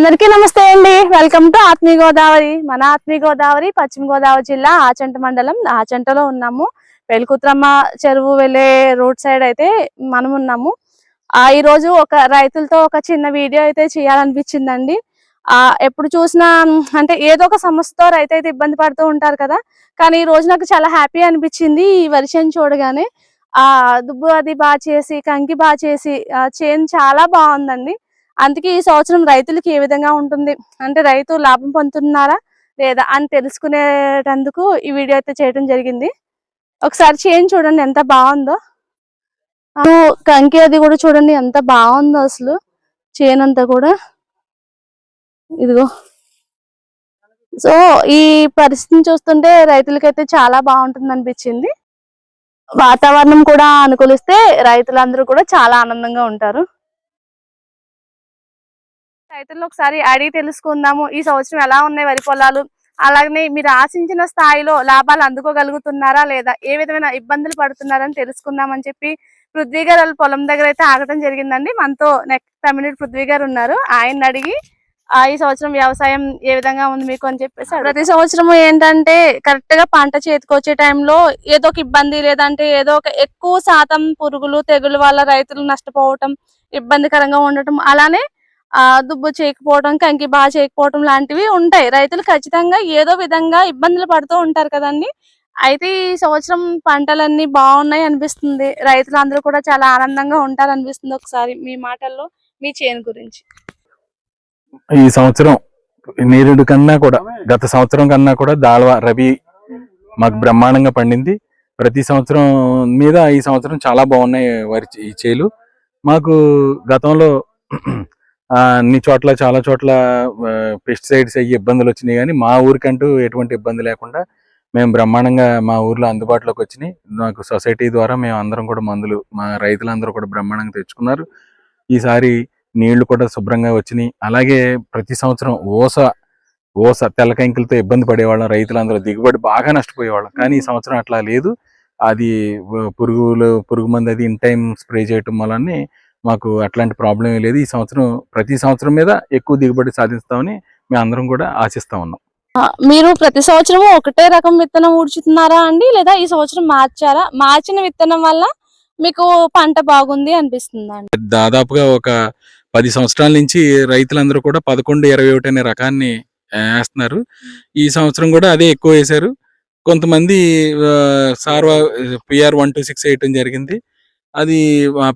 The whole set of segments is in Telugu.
అందరికీ నమస్తే అండి. వెల్కమ్ టు ఆత్మీయ గోదావరి. మన ఆత్మీయ గోదావరి పశ్చిమ గోదావరి జిల్లా ఆచంట మండలం ఆచంటలో ఉన్నాము. వెలుకుత్రమ్మ చెరువు వెళ్ళే రోడ్ సైడ్ అయితే మనం ఉన్నాము. ఈ రోజు ఒక రైతులతో ఒక చిన్న వీడియో అయితే చేయాలనిపించిందండి. ఎప్పుడు చూసినా అంటే ఏదో ఒక సమస్యతో రైతు అయితే ఇబ్బంది పడుతూ ఉంటారు కదా. కానీ ఈ రోజు నాకు చాలా హ్యాపీ అనిపించింది ఈ వర్షం చూడగానే. దుబ్బు అది బాగా చేసి కంకి బాగా చేసి చేను చాలా బాగుందండి. అందుకే ఈ సంవత్సరం రైతులకి ఏ విధంగా ఉంటుంది అంటే రైతు లాభం పొందుతున్నారా లేదా అని తెలుసుకునేటందుకు ఈ వీడియో అయితే చేయడం జరిగింది. ఒకసారి చేను చూడండి ఎంత బాగుందో. కంకి అది కూడా చూడండి ఎంత బాగుందో అసలు చేను అంతా కూడా. ఇదిగో సో ఈ పరిస్థితిని చూస్తుంటే రైతులకైతే చాలా బాగుంటుంది అనిపించింది. వాతావరణం కూడా అనుకూలిస్తే రైతులందరూ కూడా చాలా ఆనందంగా ఉంటారు. రైతుల్లో ఒకసారి అడిగి తెలుసుకుందాము ఈ సంవత్సరం ఎలా ఉన్నాయి వరి పొలాలు, అలాగనే మీరు ఆశించిన స్థాయిలో లాభాలు అందుకోగలుగుతున్నారా లేదా, ఏ విధమైన ఇబ్బందులు పడుతున్నారని తెలుసుకుందామని చెప్పి పృథ్వీ గారు వాళ్ళ పొలం దగ్గర అయితే ఆగటం జరిగిందండి. మనతో నెక్స్ట్ తమిళ పృథ్వీ గారు ఉన్నారు. ఆయన అడిగి ఈ సంవత్సరం వ్యవసాయం ఏ విధంగా ఉంది మీకు అని చెప్పేసి, ప్రతి సంవత్సరం ఏంటంటే కరెక్ట్ గా పంట చేతికొచ్చే టైంలో ఏదో ఒక ఇబ్బంది లేదంటే ఏదో ఒక ఎక్కువ శాతం పురుగులు తెగులు వల్ల రైతులు నష్టపోవటం, ఇబ్బందికరంగా ఉండటం, అలానే దుబ్బు చేయకపోవడం, కంకి బాగా చేయకపోవడం లాంటివి ఉంటాయి. రైతులు ఖచ్చితంగా ఏదో విధంగా ఇబ్బందులు పడుతూ ఉంటారు కదండి. అయితే ఈ సంవత్సరం పంటలన్నీ బాగున్నాయి అనిపిస్తుంది. రైతులందరూ కూడా చాలా ఆనందంగా ఉంటారు అనిపిస్తుంది. ఒకసారి మీ మాటల్లో మీ చేను గురించి. ఈ సంవత్సరం నేరుడు కన్నా కూడా గత సంవత్సరం కన్నా కూడా దాల్వా రబీ మాకు బ్రహ్మాండంగా పండింది. ప్రతి సంవత్సరం మీద ఈ సంవత్సరం చాలా బాగున్నాయి వరి చేలు. మాకు గతంలో అన్ని చోట్ల చాలా చోట్ల పెస్టిసైడ్స్ అయ్యి ఇబ్బందులు వచ్చినాయి, కానీ మా ఊరికంటూ ఎటువంటి ఇబ్బంది లేకుండా మేము బ్రహ్మాండంగా మా ఊర్లో అందుబాటులోకి వచ్చినాయి. నాకు సొసైటీ ద్వారా మేము అందరం కూడా మందులు మా రైతులందరూ కూడా బ్రహ్మాండంగా తెచ్చుకున్నారు. ఈసారి నీళ్లు కూడా శుభ్రంగా వచ్చినాయి. అలాగే ప్రతి సంవత్సరం ఓస తెల్లకంకులతో ఇబ్బంది పడేవాళ్ళం, రైతులందరూ దిగుబడి బాగా నష్టపోయేవాళ్ళం. కానీ ఈ సంవత్సరం అట్లా లేదు. అది పురుగు మందు అది ఇన్ టైం స్ప్రే చేయటం వల్లనే మాకు అట్లాంటి ప్రాబ్లం లేదు. ఈ సంవత్సరం ప్రతి సంవత్సరం మీద ఎక్కువ దిగుబడి సాధిస్తామని మేము అందరం కూడా ఆశిస్తా ఉన్నాం. మీరు ప్రతి సంవత్సరం ఒకటే రకం విత్తనం ఊడ్చుతున్నారా అండి, లేదా ఈ సంవత్సరం మార్చారా? మార్చిన విత్తనం వల్ల మీకు పంట బాగుంది అనిపిస్తుందా? దాదాపుగా ఒక 10 సంవత్సరాల నుంచి రైతులందరూ కూడా 11-21 అనే రకాన్ని వేస్తున్నారు. ఈ సంవత్సరం కూడా అదే ఎక్కువ వేశారు. కొంతమంది సార్వా PR-126 వేయటం జరిగింది. అది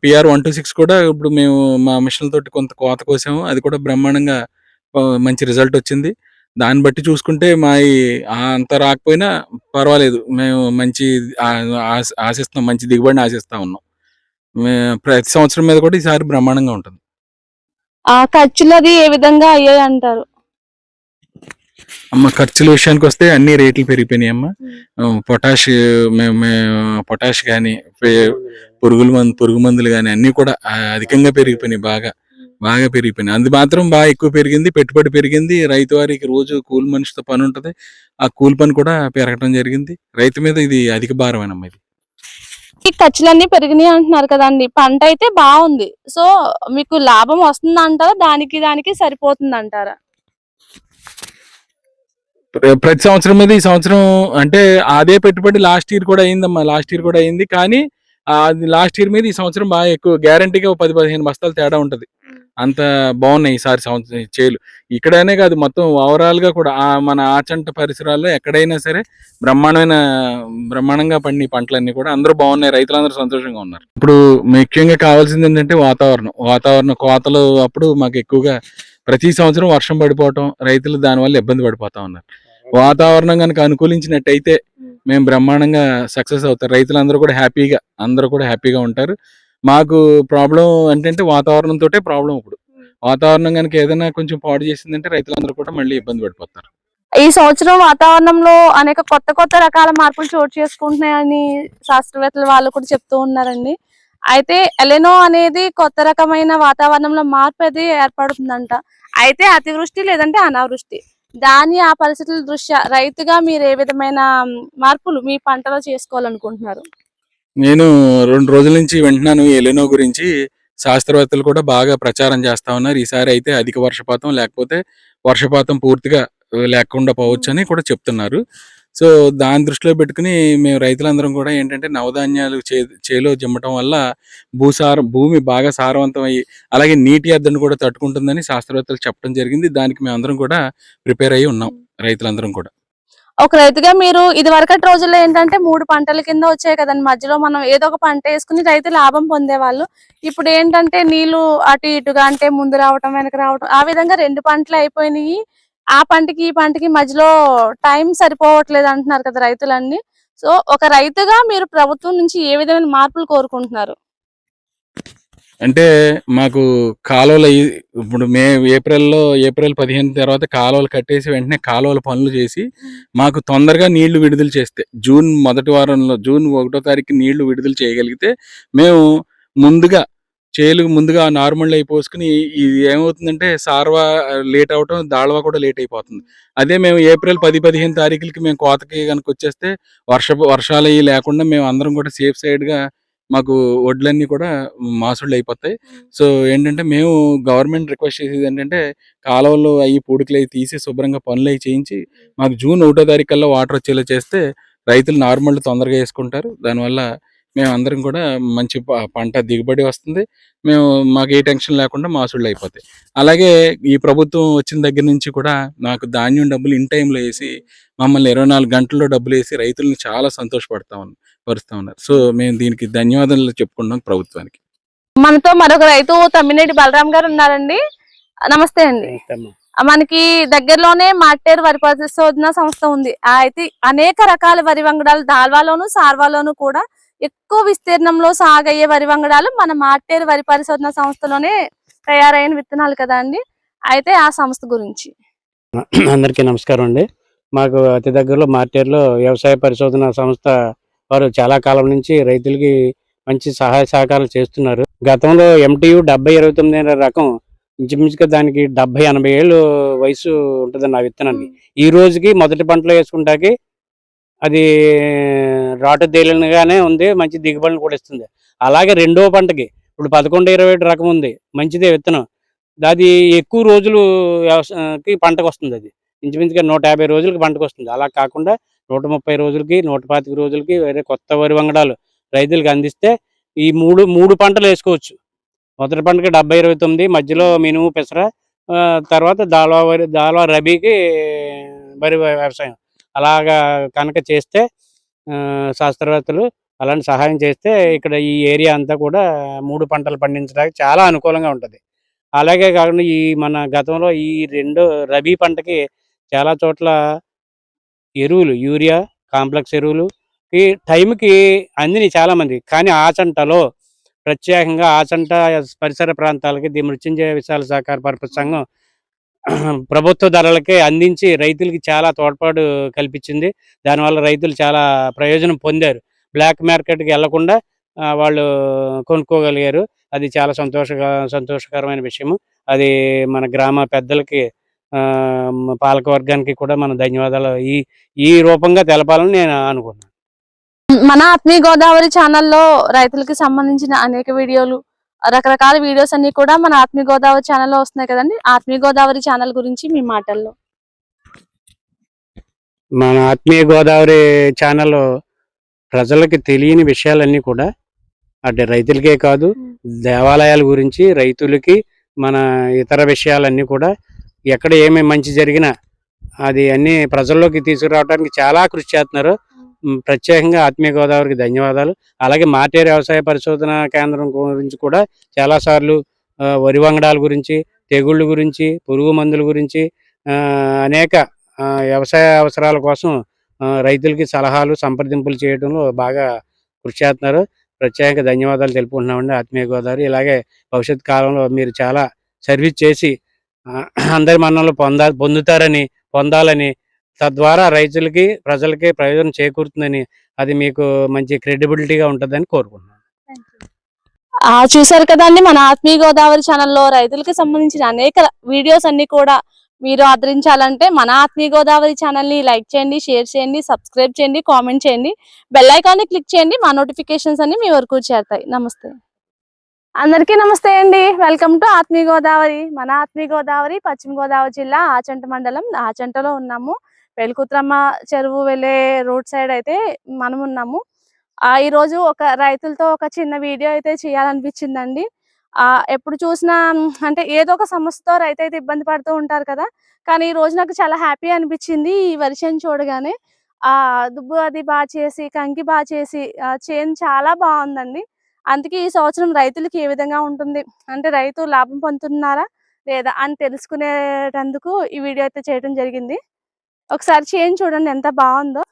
PR-126 కూడా ఇప్పుడు మేము మా మిషన్ తోటి కొంత కోత కోసాము. అది కూడా బ్రహ్మాండంగా మంచి రిజల్ట్ వచ్చింది. దాన్ని బట్టి చూసుకుంటే అంత రాకపోయినా పర్వాలేదు, మేము మంచి ఆశిస్తున్నాం, మంచి దిగుబడిని ఆశిస్తా ఉన్నాం. ప్రతి సంవత్సరం మీద కూడా ఈసారి బ్రహ్మాండంగా ఉంటుంది. ఖర్చులు అది ఏ విధంగా అయ్యాయి అంటారు? ఖర్చుల విషయానికి వస్తే అన్ని రేట్లు పెరిగిపోయినాయి అమ్మ. పొటాష్ కానీ పురుగు మందులు కానీ అన్ని కూడా అధికంగా పెరిగిపోయినాయి, బాగా పెరిగిపోయినాయి. అది మాత్రం బాగా ఎక్కువ పెరిగింది, పెట్టుబడి పెరిగింది. రైతు వారికి రోజు కూలి మనిషితో పని ఉంటది, ఆ కూలి పని కూడా పెరగటం జరిగింది. రైతు మీద ఇది అధిక భారమేనమ్మా. ఇది ఈ ఖర్చులన్నీ పెరిగినాయి అంటున్నారు కదండి, పంట అయితే బాగుంది. సో మీకు లాభం వస్తుంది అంటారా, దానికి సరిపోతుంది అంటారా? ప్రతి సంవత్సరం మీద ఈ సంవత్సరం అంటే అదే పెట్టుబడి లాస్ట్ ఇయర్ కూడా అయిందమ్మా. లాస్ట్ ఇయర్ కూడా అయింది, కానీ అది లాస్ట్ ఇయర్ మీద ఈ సంవత్సరం బాగా ఎక్కువ గ్యారంటీగా 10-15 బస్తాలు తేడా ఉంటది. అంత బాగున్నాయి ఈసారి సంవత్సరం చేలు. ఇక్కడనే కాదు, మొత్తం ఓవరాల్ గా కూడా మన ఆచంట పరిసరాల్లో ఎక్కడైనా సరే బ్రహ్మాండంగా పండి పంటలన్నీ కూడా అందరూ బాగున్నాయి. రైతులందరూ సంతోషంగా ఉన్నారు. ఇప్పుడు ముఖ్యంగా కావాల్సింది ఏంటంటే వాతావరణం కోతలు అప్పుడు మాకు ఎక్కువగా ప్రతి సంవత్సరం వర్షం పడిపోవటం, రైతులు దానివల్ల ఇబ్బంది పడిపోతా ఉన్నారు. వాతావరణం కనుక అనుకూలించినట్టయితే మేము బ్రహ్మాండంగా సక్సెస్ అవుతారు. రైతులందరూ కూడా హ్యాపీగా ఉంటారు. మాకు ప్రాబ్లం అంటే వాతావరణంతో ప్రాబ్లం. ఇప్పుడు వాతావరణం కనుక ఏదైనా కొంచెం పాడు చేసిందంటే రైతులందరూ కూడా మళ్ళీ ఇబ్బంది పడిపోతారు. ఈ సంవత్సరం వాతావరణంలో అనేక కొత్త రకాల మార్పులు చోటు చేసుకుంటున్నాయని శాస్త్రవేత్తలు వాళ్ళు కూడా చెప్తూ ఉన్నారండి. అయితే ఎలెనో అనేది కొత్త రకమైన వాతావరణంలో మార్పు అది ఏర్పడుతుందంట. అయితే అతివృష్టి లేదంటే అనావృష్టి, ఆ పరిస్థితుల దృష్ట్యా రైతుగా మీరు ఏ విధమైన మార్పులు మీ పంటలో చేసుకోవాలనుకుంటున్నారు? నేను 2 రోజుల నుంచి వింటున్నాను ఎలెనో గురించి. శాస్త్రవేత్తలు కూడా బాగా ప్రచారం చేస్తా ఉన్నారు. ఈసారి అయితే అధిక వర్షపాతం లేకపోతే వర్షపాతం పూర్తిగా లేకుండా పోవచ్చని కూడా చెప్తున్నారు. సో దాన్ని దృష్టిలో పెట్టుకుని మేము రైతులందరం కూడా ఏంటంటే నవధాన్యాలు చేలో జిమ్మటం వల్ల భూమి బాగా సారవంతం అయ్యి అలాగే నీటి ఎద్దడిని కూడా తట్టుకుంటుందని శాస్త్రవేత్తలు చెప్పడం జరిగింది. దానికి మేమందరం కూడా ప్రిపేర్ అయ్యి ఉన్నాం రైతులందరం కూడా. ఒక రైతుగా మీరు ఇది వరకటి రోజుల్లో ఏంటంటే 3 పంటల కింద వచ్చాయి కదండి. మధ్యలో మనం ఏదో ఒక పంట వేసుకుని రైతు లాభం పొందేవాళ్ళు. ఇప్పుడు ఏంటంటే నీళ్లు అటు ఇటుగా అంటే ముందు రావటం వెనక రావటం ఆ విధంగా 2 పంటలు అయిపోయినాయి. ఆ పంటకి ఈ పంటకి మధ్యలో టైం సరిపోవట్లేదు అంటున్నారు కదా రైతులన్నీ. సో ఒక రైతుగా మీరు ప్రభుత్వం నుంచి ఏ విధమైన మార్పులు కోరుకుంటున్నారు? అంటే మాకు ఇప్పుడు ఏప్రిల్ 15 తర్వాత కాలువలు కట్టేసి వెంటనే కాలువల పనులు చేసి మాకు తొందరగా నీళ్లు విడుదల చేస్తే జూన్ 1వ తారీఖు నీళ్లు విడుదల చేయగలిగితే మేము ముందుగా నార్మల్ అయిపోసుకుని ఇది ఏమవుతుందంటే సార్వా లేట్ అవటం, దాళవా కూడా లేట్ అయిపోతుంది. అదే మేము ఏప్రిల్ 10-15 తారీఖులకి మేము కోతకి కనుక వచ్చేస్తే వర్షాలు అవి లేకుండా మేము అందరం కూడా సేఫ్ సైడ్గా మాకు వడ్లన్నీ కూడా మాసుళ్ళు అయిపోతాయి. సో ఏంటంటే మేము గవర్నమెంట్ రిక్వెస్ట్ చేసేది ఏంటంటే కాలువలు పూడికలు అవి తీసి శుభ్రంగా పనులు అవి చేయించి మాకు జూన్ 1వ తారీఖు కల్లా వాటర్ వచ్చేలా చేస్తే రైతులు నార్మల్ తొందరగా వేసుకుంటారు. దానివల్ల మేము అందరం కూడా మంచి పంట దిగుబడి వస్తుంది. మాకు ఏ టెన్షన్ లేకుండా మాసుళ్ళు అయిపోతాయి. అలాగే ఈ ప్రభుత్వం వచ్చిన దగ్గర నుంచి కూడా నాకు ధాన్యం డబ్బులు ఇన్ టైంలో వేసి మమ్మల్ని 24 గంటల్లో డబ్బులు వేసి రైతుల్ని చాలా పరుస్తా ఉన్నారు. సో మేము దీనికి ధన్యవాదాలు చెప్పుకుంటున్నాం ప్రభుత్వానికి. మనతో మరొక రైతు తమ్మినేటి బలరాం గారు ఉన్నారండి. నమస్తే అండి. మనకి దగ్గరలోనే మాటేరు వరి పరిశోధన సంస్థ ఉంది. అయితే అనేక రకాల వరి వంగడాలు దాల్వాలోను సార్వాలోను కూడా ఎక్కువ విస్తీర్ణంలో సాగయ్యే వరి వంగడాలు మన మాటేరు వరి పరిశోధన సంస్థలోనే తయారైన విత్తనాలు కదా అండి. అయితే ఆ సంస్థ గురించి అందరికీ నమస్కారం అండి. మాకు అతి దగ్గరలో మార్టేరులో వ్యవసాయ పరిశోధన సంస్థ వారు చాలా కాలం నుంచి రైతులకి మంచి సహాయ సహకారాలు చేస్తున్నారు. గతంలో MTU 7029 రకం ఇంచుమించుగా దానికి 70-80 ఏళ్ళు వయసు ఉంటుందండి ఆ విత్తనానికి. ఈ రోజుకి మొదటి పంటలో వేసుకుంటాకి అది రాటు తేలినగానే ఉంది, మంచి దిగుబడిని కూడా ఇస్తుంది. అలాగే రెండవ పంటకి ఇప్పుడు 1127 రకం ఉంది, మంచిదే విత్తనం. అది ఎక్కువ రోజులు పంటకు వస్తుంది. అది ఇంచుమించుగా 150 రోజులకి పంటకు వస్తుంది. అలా కాకుండా 130 రోజులకి 125 రోజులకి వేరే కొత్త వరి వంగడాలు రైతులకు అందిస్తే ఈ మూడు పంటలు వేసుకోవచ్చు. మొదటి పంటకి 70-29, మధ్యలో మినుము పెసర, తర్వాత దాల్వా రబీకి వరి వ్యవసాయం అలాగా కనుక చేస్తే శాస్త్రవేత్తలు అలాంటి సహాయం చేస్తే ఇక్కడ ఈ ఏరియా అంతా కూడా 3 పంటలు పండించడానికి చాలా అనుకూలంగా ఉంటుంది. అలాగే కాకుండా మన గతంలో ఈ రబీ పంటకి చాలా చోట్ల ఎరువులు యూరియా కాంప్లెక్స్ ఎరువులుకి టైంకి అందిని చాలామంది, కానీ ఆచంటలో ప్రత్యేకంగా ఆచంట పరిసర ప్రాంతాలకి ది మృత్యుంజయ విశాల సహకార పరపతి సంఘం ప్రభుత్వ ధరలకే అందించి రైతులకి చాలా తోడ్పాటు కల్పించింది. దానివల్ల రైతులు చాలా ప్రయోజనం పొందారు. బ్లాక్ మార్కెట్కి వెళ్లకుండా వాళ్ళు కొనుక్కోగలిగారు. అది చాలా సంతోషకరమైన విషయము. అది మన గ్రామ పెద్దలకి పాలక వర్గానికి కూడా మన ధన్యవాదాలు ఈ రూపంగా తెలపాలని నేను అనుకున్నాను. మన ఆత్మీయ గోదావరి ఛానల్లో రైతులకి సంబంధించిన అనేక వీడియోలు, రకరకాల వీడియోస్ అన్ని కూడా మన ఆత్మీయ గోదావరి ఛానల్లో వస్తున్నాయి కదండి. ఆత్మీయ గోదావరి ఛానల్ గురించి మీ మాటల్లో. మన ఆత్మీయ గోదావరి ఛానల్లో ప్రజలకి తెలియని విషయాలన్నీ కూడా అంటే రైతులకే కాదు, దేవాలయాల గురించి, రైతులకి మన ఇతర విషయాలన్నీ కూడా ఎక్కడ ఏమేమి మంచి జరిగినా అది అన్ని ప్రజల్లోకి తీసుకురావడానికి చాలా కృషి చేస్తున్నారు. ప్రత్యేకంగా ఆత్మీయ గోదావరికి ధన్యవాదాలు. అలాగే మాటేరు వ్యవసాయ పరిశోధన కేంద్రం గురించి కూడా చాలాసార్లు వరి వంగడాల గురించి, తెగుళ్ళ గురించి, పురుగు మందుల గురించి అనేక వ్యవసాయ అవసరాల కోసం రైతులకి సలహాలు సంప్రదింపులు చేయడంలో బాగా కృషి చేస్తున్నారు. ప్రత్యేకంగా ధన్యవాదాలు తెలుపుకుంటున్నామండి ఆత్మీయ గోదావరి. ఇలాగే భవిష్యత్ కాలంలో మీరు చాలా సర్వీస్ చేసి అందరి మన్ననలు పొందాలని, తద్వారా రైతులకి ప్రజలకి ప్రయోజనం చేకూరుతుందని, అది మీకు మంచి క్రెడిబిలిటీగా ఉంటుందని కోరుకుంటున్నాను. చూసారు కదండి, మన ఆత్మీయ గోదావరి ఛానల్లో రైతులకి సంబంధించిన అనేక వీడియోస్ అన్ని కూడా మీరు ఆదరించాలంటే మన ఆత్మీయ గోదావరి ఛానల్ ని లైక్ చేయండి, షేర్ చేయండి, సబ్స్క్రైబ్ చేయండి, కామెంట్ చేయండి, బెల్ ఐకాన్ ని క్లిక్ చేయండి. మా నోటిఫికేషన్స్ అన్ని మీ వరకు చేరుతాయి. నమస్తే. అందరికీ నమస్తే అండి. వెల్కమ్ టు ఆత్మీయ గోదావరి. మన ఆత్మీయ గోదావరి పశ్చిమ గోదావరి జిల్లా ఆచంట మండలం ఆచంటలో ఉన్నాము. పెళ్లికుత్రమ్మ చెరువు వెళ్ళే రోడ్ సైడ్ అయితే మనం ఉన్నాము. ఈ రోజు ఒక రైతులతో ఒక చిన్న వీడియో అయితే చేయాలనిపించిందండి. ఎప్పుడు చూసినా అంటే ఏదో ఒక సమస్యతో రైతు అయితే ఇబ్బంది పడుతూ ఉంటారు కదా. కానీ ఈ రోజు నాకు చాలా హ్యాపీ అనిపించింది ఈ వర్షం చూడగానే. దుబ్బు అది బాగా చేసి కంకి బాగా చేసి చేను చాలా బాగుందండి. అందుకే ఈ సంవత్సరం రైతులకి ఏ విధంగా ఉంటుంది అంటే రైతు లాభం పొందుతున్నారా లేదా అని తెలుసుకునేటందుకు ఈ వీడియో అయితే చేయడం జరిగింది. ఒకసారి చేను చూడండి ఎంత బాగుందో.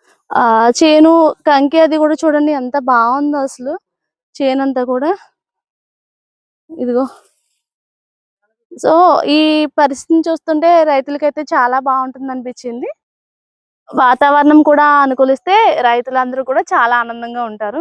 చేను కంకి అది కూడా చూడండి ఎంత బాగుందో అసలు. చేను అంతా కూడా ఇదిగో. సో ఈ పరిస్థితిని చూస్తుంటే రైతులకైతే చాలా బాగుంటుంది అనిపించింది. వాతావరణం కూడా అనుకూలిస్తే రైతులందరూ కూడా చాలా ఆనందంగా ఉంటారు.